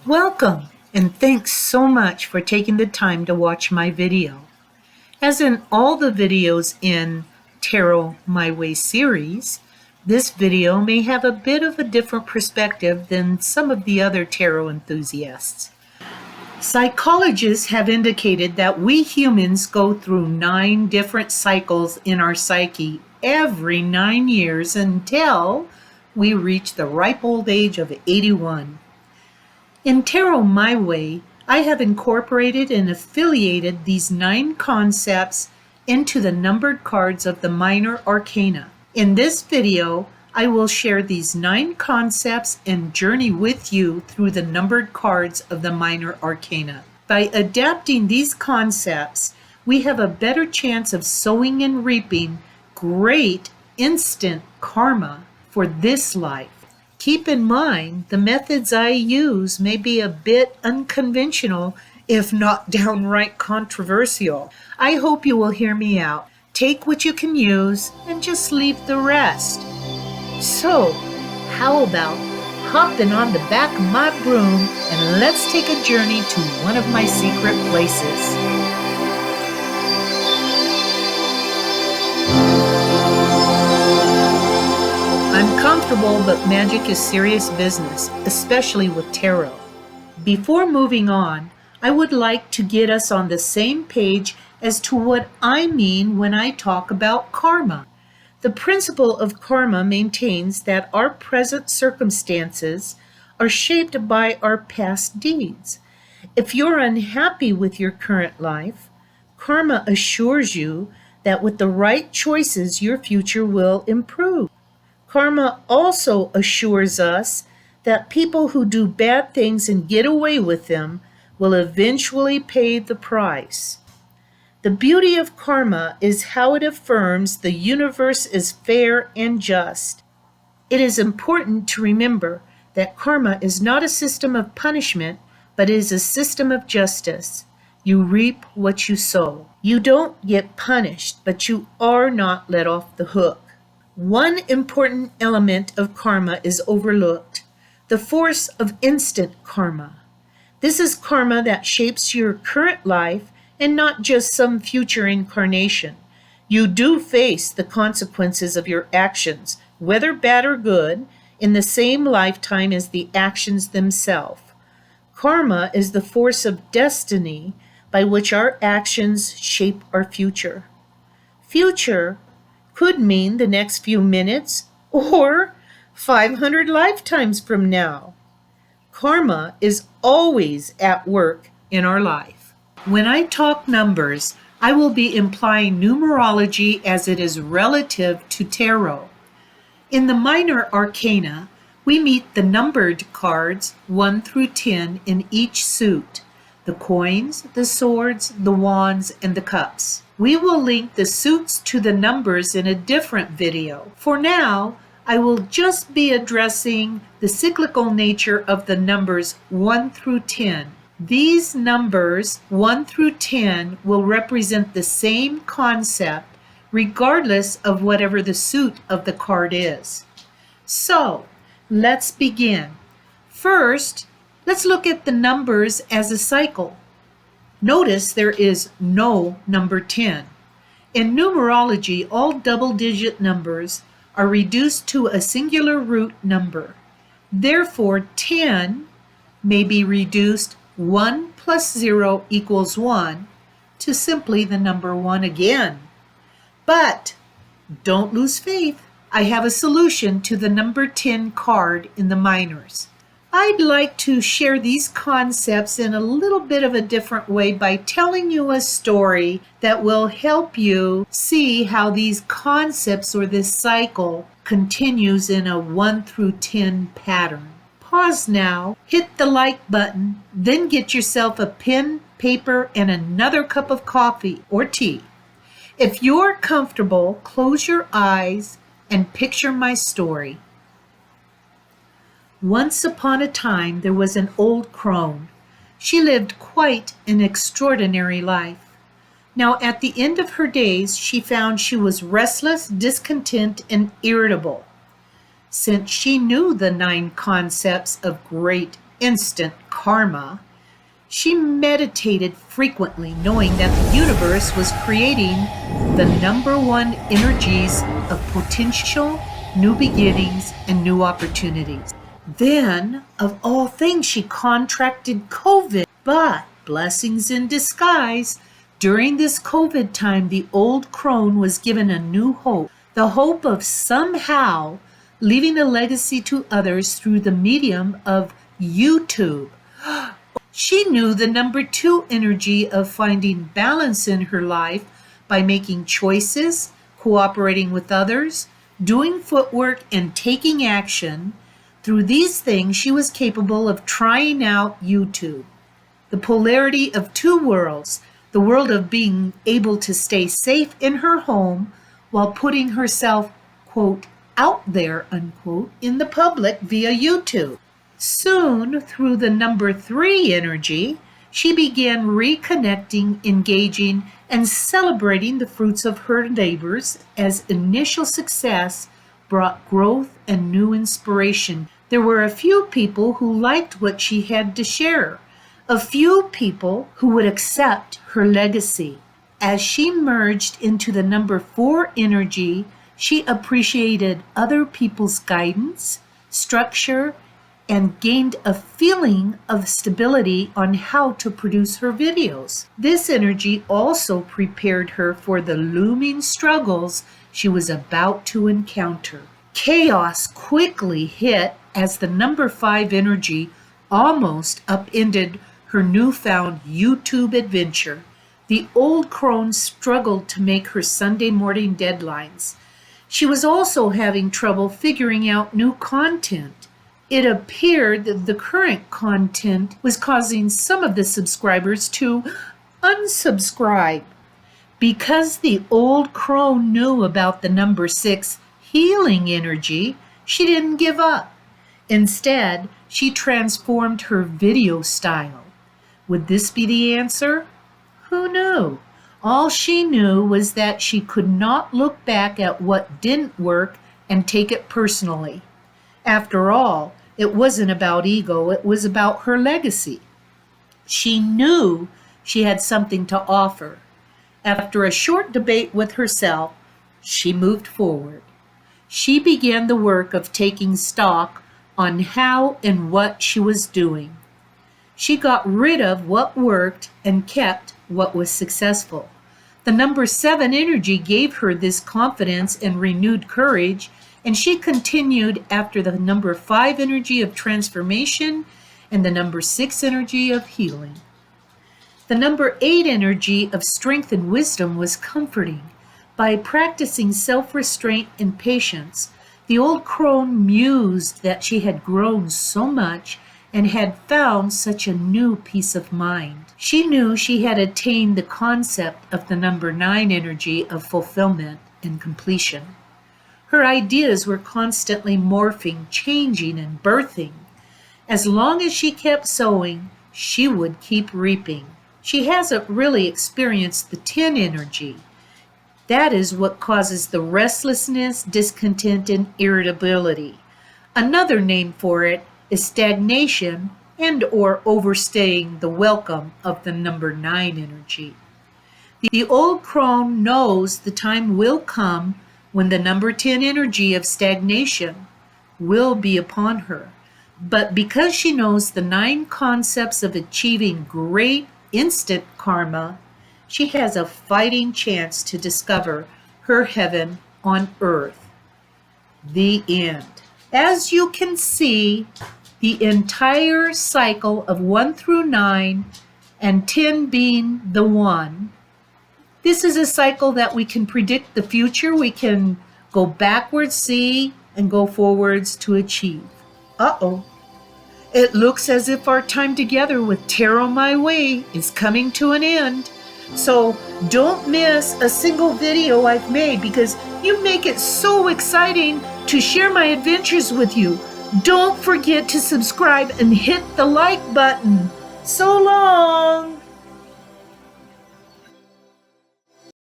Welcome, and thanks so much for taking the time to watch my video. As in all the videos in Tarot My Way series, this video may have a bit of a different perspective than some of the other tarot enthusiasts. Psychologists have indicated that we humans go through 9 different cycles in our psyche every 9 years until we reach the ripe old age of 81. In Tarot My Way, I have incorporated and affiliated these 9 concepts into the numbered cards of the minor arcana. In this video, I will share these 9 concepts and journey with you through the numbered cards of the minor arcana. By adapting these concepts, we have a better chance of sowing and reaping great instant karma for this life. Keep in mind, the methods I use may be a bit unconventional, if not downright controversial. I hope you will hear me out. Take what you can use and just leave the rest. So, how about hopping on the back of my broom and let's take a journey to one of my secret places. I'm comfortable, but magic is serious business, especially with tarot. Before moving on, I would like to get us on the same page as to what I mean when I talk about karma. The principle of karma maintains that our present circumstances are shaped by our past deeds. If you're unhappy with your current life, karma assures you that with the right choices, your future will improve. Karma also assures us that people who do bad things and get away with them will eventually pay the price. The beauty of karma is how it affirms the universe is fair and just. It is important to remember that karma is not a system of punishment, but is a system of justice. You reap what you sow. You don't get punished, but you are not let off the hook. One important element of karma is overlooked, the force of instant karma. This is karma that shapes your current life and not just some future incarnation. You do face the consequences of your actions, whether bad or good, in the same lifetime as the actions themselves. Karma is the force of destiny by which our actions shape our future. Future could mean the next few minutes or 500 lifetimes from now. Karma is always at work in our life. When I talk numbers, I will be implying numerology as it is relative to tarot. In the minor arcana, we meet the numbered cards 1 through 10 in each suit: the coins, the swords, the wands, and the cups. We will link the suits to the numbers in a different video. For now, I will just be addressing the cyclical nature of the numbers 1 through 10. These numbers 1 through 10 will represent the same concept regardless of whatever the suit of the card is. So, let's begin. First, let's look at the numbers as a cycle. Notice there is no number 10. In numerology, all double-digit numbers are reduced to a singular root number. Therefore, 10 may be reduced 1 plus 0 equals 1 to simply the number 1 again. But don't lose faith. I have a solution to the number 10 card in the minors. I'd like to share these concepts in a little bit of a different way by telling you a story that will help you see how these concepts or this cycle continues in a 1 through 10 pattern. Pause now, hit the like button, then get yourself a pen, paper, and another cup of coffee or tea. If you're comfortable, close your eyes and picture my story. Once upon a time, there was an old crone. She lived quite an extraordinary life. Now, at the end of her days, she found she was restless, discontent, and irritable. Since she knew the 9 concepts of great instant karma, she meditated frequently, knowing that the universe was creating the number one energies of potential, new beginnings, and new opportunities. Then, of all things, she contracted COVID, but blessings in disguise. During this COVID time, the old crone was given a new hope, the hope of somehow leaving a legacy to others through the medium of YouTube. She knew the number 2 energy of finding balance in her life by making choices, cooperating with others, doing footwork, and taking action. Through these things, she was capable of trying out YouTube. The polarity of 2 worlds, the world of being able to stay safe in her home while putting herself, quote, out there, unquote, in the public via YouTube. Soon, through the number 3 energy, she began reconnecting, engaging, and celebrating the fruits of her labors as initial success brought growth and new inspiration. There were a few people who liked what she had to share, a few people who would accept her legacy. As she merged into the number 4 energy, she appreciated other people's guidance, structure, and gained a feeling of stability on how to produce her videos. This energy also prepared her for the looming struggles she was about to encounter. Chaos quickly hit as the number 5 energy almost upended her newfound YouTube adventure. The old crone struggled to make her Sunday morning deadlines. She was also having trouble figuring out new content. It appeared that the current content was causing some of the subscribers to unsubscribe. Because the old crone knew about the number 6 healing energy, she didn't give up. Instead, she transformed her video style. Would this be the answer? Who knew? All she knew was that she could not look back at what didn't work and take it personally. After all, it wasn't about ego, it was about her legacy. She knew she had something to offer. After a short debate with herself, she moved forward. She began the work of taking stock on how and what she was doing. She got rid of what worked and kept what was successful. The number 7 energy gave her this confidence and renewed courage, and she continued after the number 5 energy of transformation and the number 6 energy of healing. The number 8 energy of strength and wisdom was comforting. By practicing self-restraint and patience, the old crone mused that she had grown so much and had found such a new peace of mind. She knew she had attained the concept of the number 9 energy of fulfillment and completion. Her ideas were constantly morphing, changing, and birthing. As long as she kept sowing, she would keep reaping. She hasn't really experienced the 10 energy. That is what causes the restlessness, discontent, and irritability. Another name for it is stagnation and or overstaying the welcome of the number 9 energy. The old crone knows the time will come when the number 10 energy of stagnation will be upon her. But because she knows the 9 concepts of achieving great instant karma, she has a fighting chance to discover her heaven on earth. The end. As you can see, the entire cycle of 1 through 9 and 10 being the 1. This is a cycle that we can predict the future. We can go backwards, see, and go forwards to achieve. It looks as if our time together with Tarot My Way is coming to an end. So don't miss a single video I've made because you make it so exciting to share my adventures with you. Don't forget to subscribe and hit the like button. So long!